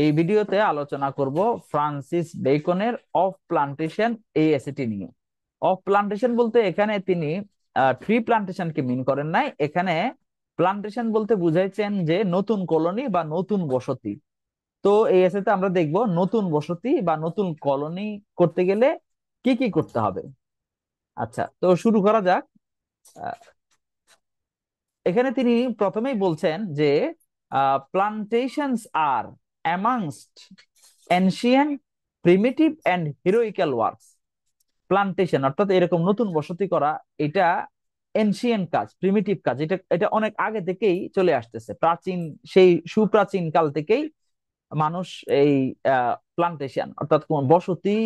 এই ভিডিওতে আলোচনা করব ফ্রান্সিস বেকনের অফ প্লান্টেশন এই এসেটি নিয়ে। অফ প্লান্টেশন বলতে এখানে তিনি ট্রি প্লান্টেশনকে মিন করেন নাই। এখানে প্লান্টেশন বলতে বুঝাইছেন যে নতুন কলোনি বা নতুন বসতি। তো এই এসেতে আমরা দেখব নতুন বসতি বা নতুন কলোনি করতে গেলে কি কি করতে হবে। আচ্ছা, তো শুরু করা যাক। আহ, এখানে তিনি প্রথমেই বলছেন যে plantations are amongst ancient primitive and heroical works. Plantation অর্থাৎ এরকম নতুন বসতি করা, এটা এনশিয়েন্ট কাজ, প্রিমিটিভ কাজ। এটা এটা অনেক আগে থেকেই চলে আসতেছে, প্রাচীন, সেই সুপ্রাচীন কাল থেকেই মানুষ এই প্লান্টেশন অর্থাৎ কোন বসতি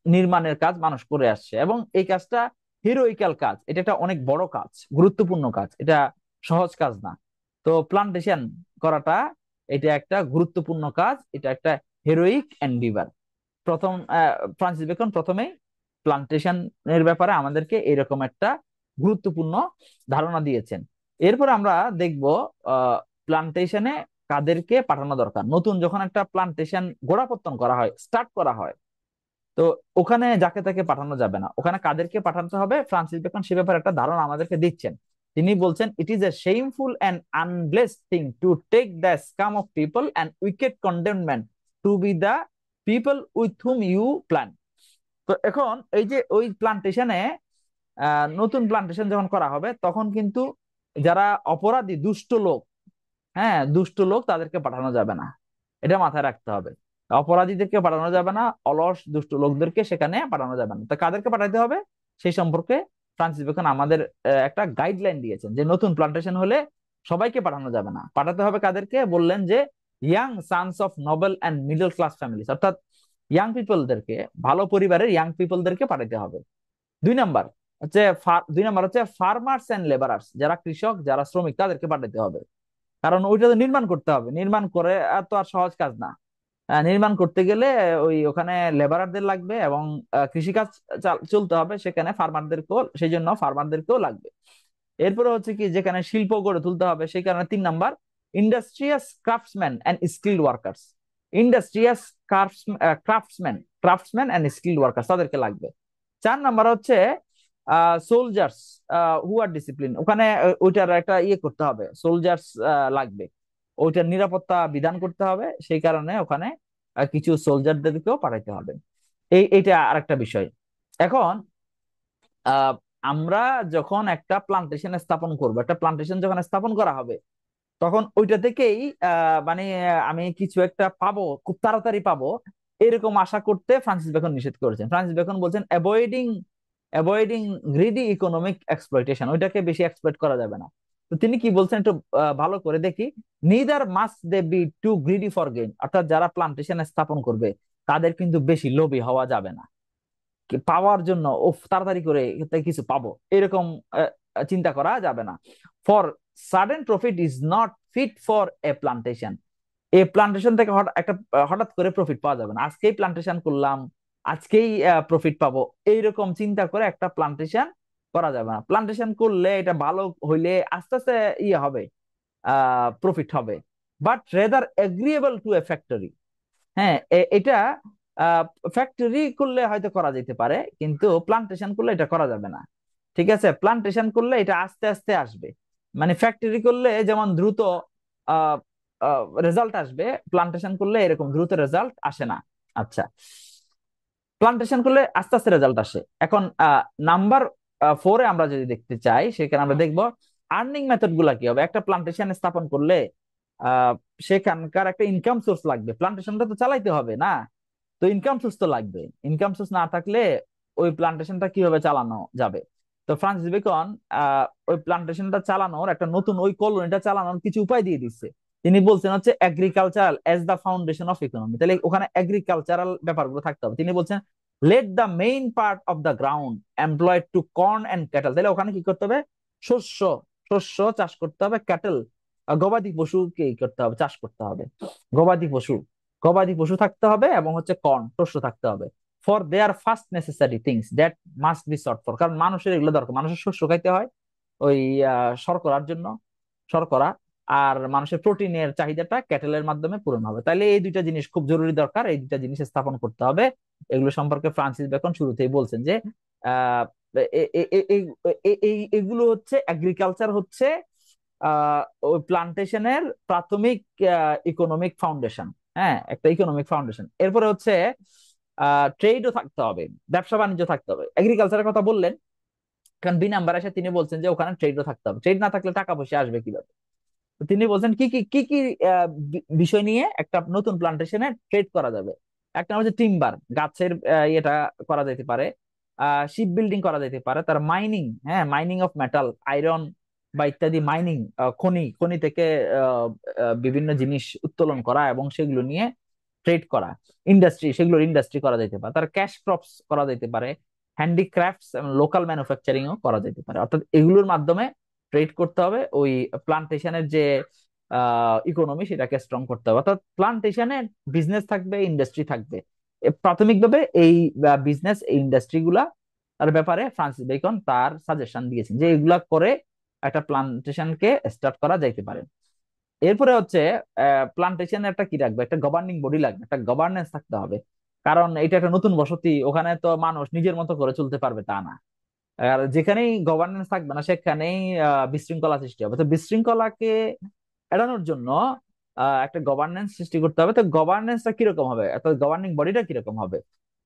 নির্মাণের কাজ মানুষ করে আসছে, এবং এই কাজটা হিরোইক্যাল কাজ। এটা একটা অনেক বড় কাজ, গুরুত্বপূর্ণ কাজ, এটা সহজ কাজ না। তো প্লান্টেশন করাটা এটা একটা গুরুত্বপূর্ণ কাজ, এটা একটা হেরোইক এন্ডিভার। প্রথম ফ্রান্সিস বেকন প্রথমেই প্লান্টেশন এর ব্যাপারে আমাদেরকে এরকম একটা গুরুত্বপূর্ণ ধারণা দিয়েছেন। এরপর আমরা দেখব প্লান্টেশনে কাদেরকে পাঠানো দরকার। নতুন যখন একটা প্লান্টেশন গোড়াপত্তন করা হয়, স্টার্ট করা হয়, তো ওখানে যাকে তাকে পাঠানো যাবে না। ওখানে কাদেরকে পাঠাতে হবে ফ্রান্সিস বেকন সে ব্যাপারে একটা ধারণা আমাদেরকে দিচ্ছেন। তিনি বলছেন, it is a shameful and unblessed thing to take the scum of people and wicked condemned men to be the people with whom you plan. তো এখন এই যে ওই প্লান্টেশনে, নতুন প্লান্টেশন যখন করা হবে তখন কিন্তু যারা অপরাধী, দুষ্ট লোক, হ্যাঁ দুষ্ট লোক, তাদেরকে পাঠানো যাবে না। এটা মাথায় রাখতে হবে। অপরাধীদেরকে পাঠানো যাবে না, অলস দুষ্ট লোকদেরকে সেখানে পাঠানো যাবে না। তা কাদেরকে পাঠাতে হবে সেই সম্পর্কে ফ্রান্সিস বেকন আমাদের একটা গাইডলাইন দিয়েছেন যে নতুন প্লান্টেশন হলে সবাইকে পাঠানো যাবে না। পাঠাতে হবে কাদেরকে বললেন যে young Sans of Nobel and middle class families, অর্থাৎ ইয়াং পিপলদেরকে, ভালো পরিবারের ইয়াং পিপলদেরকে পাঠাতে হবে। দুই নাম্বার দুই নাম্বার হচ্ছে ফার্মার্স এন্ড লেবারার্স, যারা কৃষক, যারা শ্রমিক, তাদেরকে পাঠাতে হবে। কারণ ওইটা তো নির্মাণ করতে হবে, নির্মাণ করে আর তো আর সহজ কাজ না। নির্মাণ করতে গেলে ওই ওখানে লেবারারদের লাগবে, এবং কৃষিকাজ চলতে হবে সেখানে ফার্মারদেরকেও, সেই জন্য ফার্মারদেরকেও লাগবে। এরপরে হচ্ছে কি, যেখানে শিল্প গড়ে তুলতে হবে সেই কারণে তিন number industrious craftsman and skilled workers. Industrious craftsman craftsman and skilled workers, তাদেরকে লাগবে। চার নাম্বার হচ্ছে সোলজার্স হু আর ডিসিপ্লিন। ওখানে ওইটার একটা ইয়ে করতে হবে, সোলজার্স লাগবে, ওইটার নিরাপত্তা বিধান করতে হবে, সেই কারণে ওখানে কিছু সোলজারদেরকেও পাঠাইতে হবে। এইটা আরেকটা বিষয়। এখন আহ আমরা যখন একটা প্লান্টেশন স্থাপন করব, একটা প্লান্টেশন যখন স্থাপন করা হবে, তখন ওইটা থেকেই মানে আমি কিছু একটা পাবো, খুব তাড়াতাড়ি পাবো, এরকম আশা করতে ফ্রান্সিস বেকন নিষেধ করেছেন। ফ্রান্সিস বেকন বলছেন avoiding avoiding greedy economic exploitation, ওইটাকে বেশি এক্সপ্লয়েট করা যাবে না। তো তিনি কি বলছেন একটু ভালো করে দেখি। Neither must they be too greedy for gain, অর্থাৎ যারা প্লান্টেশন স্থাপন করবে তাদের কিন্তু বেশি লোভী হওয়া যাবে না, পাওয়ার জন্য ও তাড়াতাড়ি করে এতে কিছু পাবো এরকম চিন্তা করা যাবে না। For sudden profit is not fit for a plantation. এই প্লান্টেশন থেকে হঠাৎ করে প্রফিট পাওয়া যাবে না। আজকেই প্লান্টেশন করলাম, আজকেই প্রফিট পাবো, এইরকম চিন্তা করে একটা প্লান্টেশন করা যাবে না। প্লান্টেশন করলে এটা ভালো হইলে আস্তে আস্তে ইয়ে হবে, প্রফিট হবে, but rather agreeable to a factory. হ্যাঁ, এটা ফ্যাক্টরি করলে হয়তো করা যেতে পারে, কিন্তু প্লান্টেশন করলে এটা করা যাবে না। ঠিক আছে, প্লান্টেশন করলে এটা আস্তে আস্তে আসবে। মানে ফ্যাক্টরি করলে যেমন দ্রুত রেজাল্ট আসবে, প্লান্টেশন করলে এরকম দ্রুত রেজাল্ট আসে না। আচ্ছা, প্লান্টেশন করলে আস্তে আস্তে রেজাল্ট আসে। এখন নাম্বার ফোরে আমরা যদি দেখতে চাই, সেখানে আমরা দেখবো আর্নিং মেথড গুলা কি হবে। একটা প্লান্টেশন স্থাপন করলে আহ সেখানকার একটা ইনকাম সোর্স লাগবে, প্লান্টেশনটা তো চালাইতে হবে না। তো ইনকাম সোর্স তো লাগবে, ইনকাম সোর্স না থাকলে ওই প্লান্টেশনটা কিভাবে চালানো যাবে। তো ফ্রান্সিস বেকন ওই প্লান্টেশনটা চালানোর, একটা নতুন ওই কলোনিটা চালানোর কিছু উপায় দিয়ে দিচ্ছে। তিনি বলছেন হচ্ছে agricultural as the foundation of economy. তাহলে ওখানে এগ্রিকালচারাল ব্যাপারগুলো থাকতে হবে। তিনি বলছেন let the main part of the ground employed to corn and cattle. তাহলে ওখানে কি করতে হবে, শস্য শস্য চাষ করতে হবে, ক্যাটেল গবাদি পশুকে করতে হবে, চাষ করতে হবে। গবাদি পশু গবাদি পশু থাকতে হবে, এবং হচ্ছে কর্ন শস্য থাকতে হবে। For their first necessary things that must be sort for, কারণ মানুষের এগুলো দরকার, মানুষের শস্য খাইতে হয় ওই শর্করার জন্য, শর্করা। আর মানুষের প্রোটিনের চাহিদাটা ক্যাটেলের মাধ্যমে পূরণ হবে। তাহলে এই দুইটা জিনিস খুব জরুরি দরকার, এই দুইটা জিনিস স্থাপন করতে হবে। এগুলো সম্পর্কে ফ্রান্সিস বেকন শুরুতেই বলছেন যে আহ এগুলো হচ্ছে এগ্রিকালচার হচ্ছে ওই প্লান্টেশনের প্রাথমিক ইকোনমিক ফাউন্ডেশন। হ্যাঁ, একটা ইকোনমিক ফাউন্ডেশন। এরপরে হচ্ছে ট্রেডও থাকতে হবে, ব্যবসা বাণিজ্য থাকতে হবে। এগ্রিকালচারের কথা বললেন, কারণ বি নাম্বার এসে তিনি বলছেন যে ওখানে ট্রেডও থাকতে হবে, ট্রেড না থাকলে টাকা পয়সা আসবে কিভাবে। তো তিনি বলছেন কি কি বিষয় নিয়ে একটা নতুন প্লান্টেশনে ট্রেড করা যাবে। একটা হচ্ছে টিম্বার, গাছের ইয়েটা করা যেতে পারে, শিপ বিল্ডিং করা যেতে পারে, তার মাইনিং, হ্যাঁ, মাইনিং অফ মেটাল, আয়রন বা ইত্যাদি মাইনিং, খনি খনি থেকে বিভিন্ন জিনিস উত্তোলন করা এবং সেগুলো নিয়ে ট্রেড করা। ইন্ডাস্ট্রি, সেগুলোর ইন্ডাস্ট্রি করা যেতে পারে। তার ক্যাশ ক্রপস করা যেতে পারে, হ্যান্ডিক্রাফটস এবং লোকাল ম্যানুফ্যাকচারিং ও করা যেতে পারে। অর্থাৎ এগুলোর মাধ্যমে ট্রেড করতে হবে, ওই প্লান্টেশনের যে ইকোনমি সেটাকে স্ট্রং করতে হবে। অর্থাৎ প্লান্টেশনে বিজনেস থাকবে, ইন্ডাস্ট্রি থাকবে। প্রাথমিকভাবে এই বিজনেস, এই ইন্ডাস্ট্রি গুলা তার ব্যাপারে ফ্রান্সিস বেকন তার সাজেশন দিয়েছেন যে এগুলা করে একটা প্লান্টেশনকে স্টার্ট করা যাইতে পারে। এরপরে হচ্ছে প্লান্টেশনের একটা কি রাখবে, একটা গভর্নিং বডি লাগবে, একটা গভর্নেন্স থাকতে হবে। কারণ এটা একটা নতুন বসতি, ওখানে তো মানুষ নিজের মতো করে চলতে পারবে তা না। আর যেখানেই গভর্নেন্স থাকবে না সেখানেই বিশৃঙ্খলা সৃষ্টি হবে। তো বিশৃঙ্খলাকে এড়ানোর জন্য একটা গভর্নেন্স সৃষ্টি করতে হবে। তো গভর্নেন্সটা কিরকম হবে, অর্থাৎ গভর্নিং বডিটা কিরকম হবে।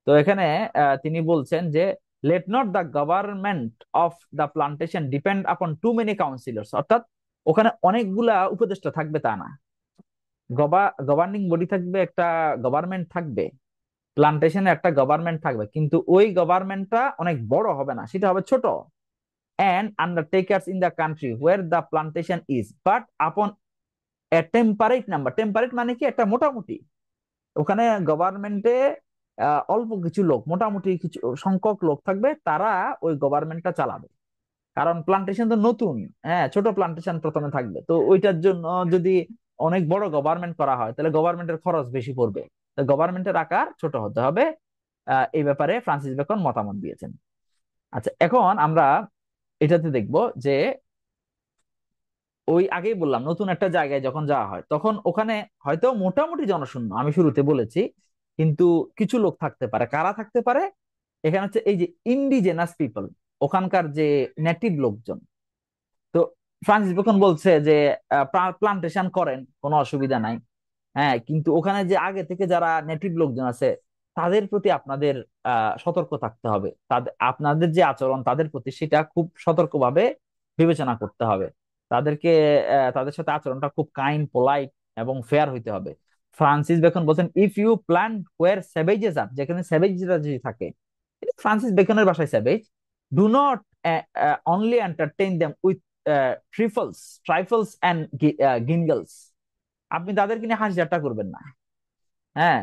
তো এখানে তিনি বলছেন যে let not the government of the plantation depend upon too many counsellors. অর্থাৎ ওখানে অনেকগুলা উপদেষ্টা থাকবে তা না, গভর্নিং বডি থাকবে, একটা গভর্নমেন্ট থাকবে, প্লান্টেশনে একটা গভর্নমেন্ট থাকবে, কিন্তু ওই গভর্নমেন্টটা অনেক বড় হবে না, সেটা হবে ছোট। and undertakers in the country where the plantation is but upon a temperate number। Temperate মানে কি, একটা মোটামুটি, ওখানে গভর্নমেন্টে অল্প কিছু লোক, মোটামুটি কিছু সংখ্যক লোক থাকবে, তারা ওই গভর্নমেন্টটা চালাবে। কারণ প্লান্টেশন তো নতুন, হ্যাঁ, ছোট প্লান্টেশন প্রথমে থাকবে, তো ওইটার জন্য যদি অনেক বড় গভর্নমেন্ট করা হয় তাহলে গভর্নমেন্টের খরচ বেশি পড়বে। তো গভর্নমেন্টের আকার ছোট হতে হবে। এই ব্যাপারে ফ্রান্সিস বেকন মতামত দিয়েছেন। আচ্ছা, এখন আমরা এটাতে দেখব যে ওই আগেই বললাম নতুন একটা জায়গায় যখন যাওয়া হয় তখন ওখানে হয়তো মোটামুটি জনশূন্য, আমি শুরুতে বলেছি, কিন্তু কিছু লোক থাকতে পারে। কারা থাকতে পারে? এখানে হচ্ছে এই যে ইন্ডিজেনাস পিপল, ওখানকার যে নেটিভ লোকজন। তো ফ্রান্সিস বেকন বলছে যে প্লান্টেশন করেন, কোনো অসুবিধা নাই, হ্যাঁ, কিন্তু ওখানে যে আগে থেকে যারা নেটিভ লোকজন আছে তাদের প্রতি আপনাদের সতর্ক থাকতে হবে। তাদের, আপনাদের যে আচরণ তাদের প্রতি সেটা খুব সতর্কভাবে বিবেচনা করতে হবে। তাদেরকে তাদের সাথে আচরণটা খুব কাইন্ড, পোলাইট এবং ফেয়ার হইতে হবে। ফ্রান্সিস বেকন বলছেন if you plan where savages are, যেখানে স্যাভেজরা যদি থাকে, এটা ফ্রান্সিস বেকনের ভাষায় savage, do not only entertain them with trifles and jingles. আপনি তাদেরকে নিয়ে হাসি ঠাট্টা করবেন না। হ্যাঁ,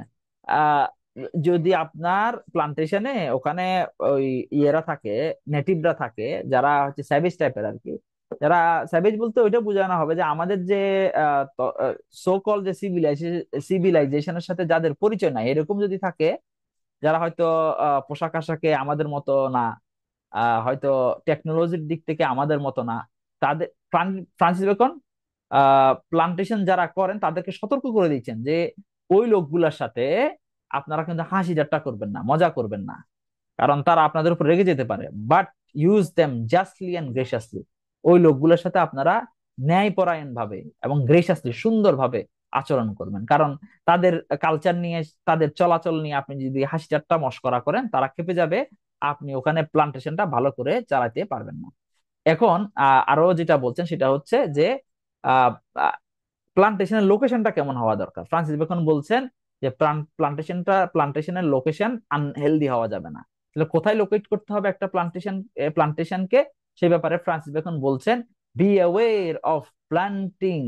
আহ, যদি আপনার প্লান্টেশনে ওখানে ওই ইয়েরা থাকে, নেটিভরা থাকে, যারা হচ্ছে স্যাভেজ টাইপের আর কি, যারা স্যাভেজ বলতে ওইটা বোঝানো হবে যে আমাদের যে সো কল যে সিভিলাইজেশনের সাথে যাদের পরিচয় নাই এরকম যদি থাকে, যারা হয়তো পোশাক আশাকে আমাদের মতো না, হয়তো টেকনোলজির দিক থেকে আমাদের মতো না, তাদের ফ্রান্সিস বেকন প্লান্টেশন যারা করেন তাদেরকে সতর্ক করে দিচ্ছেন যে ওই লোকগুলোর সাথে আপনারা কিন্তু হাসি ঠাট্টা করবেন না, মজা করবেন না, কারণ তারা আপনাদের উপর রেগে যেতে পারে। But use them justly and graciously. ওই লোকগুলোর সাথে আপনারা ন্যায়পরায়ণ ভাবে এবং গ্রেসিয়াসলি, সুন্দরভাবে আচরণ করবেন। কারণ তাদের কালচার নিয়ে, তাদের চলাচল নিয়ে আপনি যদি হাসি ঠাট্টা মশকরা করেন তারা খেপে যাবে, আপনি ওখানে প্লান্টেশনটা ভালো করে চালাতে পারবেন না। এখন আরো যেটা বলছেন সেটা হচ্ছে যে প্লান্টেশনের লোকেশনটা কেমন হওয়া দরকার। ফ্রান্সিস বেকন বলছেন যে প্লান্টেশনের লোকেশন আনহেলদি হওয়া যাবে না। তাহলে কোথায় লোকেট করতে হবে একটা প্লান্টেশনকে, সে ব্যাপারে ফ্রান্সিস বেকন বলছেন বি অ্যাওয়্যার অফ প্লান্টিং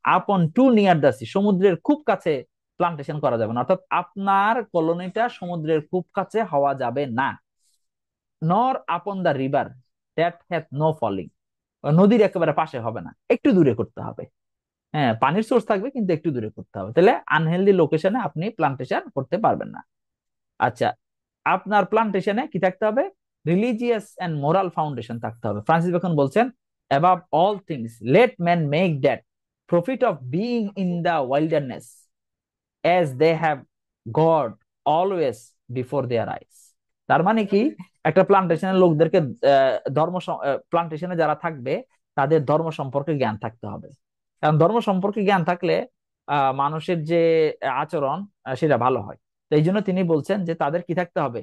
আপন টু নিয়ার দ্য সি। সমুদ্রের খুব কাছে প্লান্টেশন করা যাবে না, অর্থাৎ আপনার কলোনিটা সমুদ্রের খুব কাছে হওয়া যাবে না। Nor upon the river that hath no falling. নদীর একেবারে পাশে হবে না, একটু দূরে করতে হবে। হ্যাঁ, পানির সোর্স থাকবে কিন্তু একটু দূরে করতে হবে, তাহলে আনহেলদি লোকেশনে আপনি প্লান্টেশন করতে পারবেন না। আচ্ছা, আপনার প্লান্টেশনে কি থাকতে হবে? রিলিজিয়াস এন্ড মোরাল ফাউন্ডেশন থাকতে হবে। ফ্রান্সিস বেকন বলছেন above all things let man make that profit of being in the wilderness as they have God always before their eyes. তার মানে কি, একটা প্লান্টেশনের লোকদেরকে ধর্ম, প্লান্টেশনে যারা থাকবে তাদের ধর্ম সম্পর্কে জ্ঞান থাকতে হবে। কারণ ধর্ম সম্পর্কে জ্ঞান থাকলে মানুষের যে আচরণ সেটা ভালো হয়। তো এই জন্য তিনি বলছেন যে তাদের কি থাকতে হবে,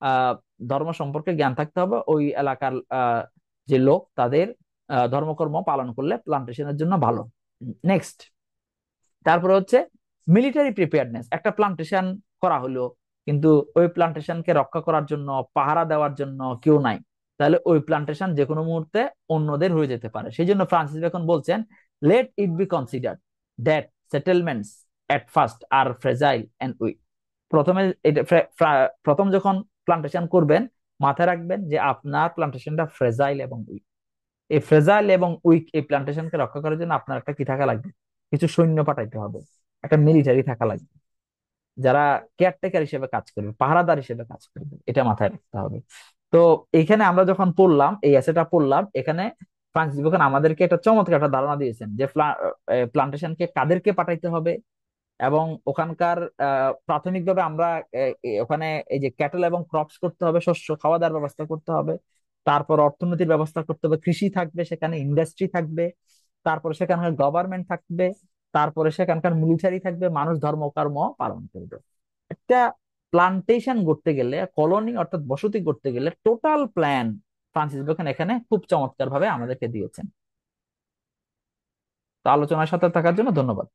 আহ ধর্ম সম্পর্কে জ্ঞান থাকতে হবে। ওই এলাকার যে লোক তাদের ধর্মকর্ম পালন করলে প্লান্টেশনের জন্য ভালো। নেক্সট, তারপরে হচ্ছে মিলিটারি প্রিপেয়ারনেস। একটা প্লান্টেশন করা হলো, কিন্তু ওই প্লান্টেশনকে রক্ষা করার জন্য, পাহারা দেওয়ার জন্য কেউ নাই, তাহলে ওই প্লান্টেশন যে কোনো মুহূর্তে অন্যদের হয়ে যেতে পারে। সেই জন্য ফ্রান্সিস বেকন বলছেন, let it be considered that settlements at first are fragile and weak. প্রথমে এটা প্রথম যখন প্লান্টেশন করবেন, মাথায় রাখবেন যে আপনার প্লান্টেশনটা ফ্রেজাইল এবং উইক। এই ফ্রেজাইল এবং উইক এই প্লান্টেশনকে রক্ষা করার জন্য আপনার একটা কি থাকা লাগবে, কিছু সৈন্য পাঠাইতে হবে, একটা মিলিটারি থাকা লাগবে, যারা কেয়ারটেকার হিসেবে কাজ করবে, পাহারাদার হিসেবে কাজ করবে। এটা মাথায় রাখতে হবে। তো এখানে আমরা যখন পড়লাম, এই এসেটা পড়লাম, এখানে ফ্রান্সিস বেকন আমাদেরকে একটা চমৎকার একটা ধারণা দিয়েছেন যে প্লান্টেশনকে কাদেরকে পাঠাইতে হবে, এবং ওখানকার প্রাথমিকভাবে আমরা ওখানে এই যে ক্যাটেল এবং ক্রপস করতে হবে, শস্য খাওয়া দাওয়ার ব্যবস্থা করতে হবে। তারপর অর্থনীতির ব্যবস্থা করতে হবে, কৃষি থাকবে সেখানে, ইন্ডাস্ট্রি থাকবে, তারপরে সেখানকার গভর্নমেন্ট থাকবে, তারপরে সেখানকার মিলিটারি থাকবে, মানুষ ধর্মকর্ম পালন করবে। একটা প্লান্টেশন করতে গেলে, কলোনি অর্থাৎ বসতি করতে গেলে টোটাল প্ল্যান ফ্রান্সিস বেকন এখানে খুব চমৎকার ভাবে আমাদেরকে দিয়েছেন। তো আলোচনার সাথে থাকার জন্য ধন্যবাদ।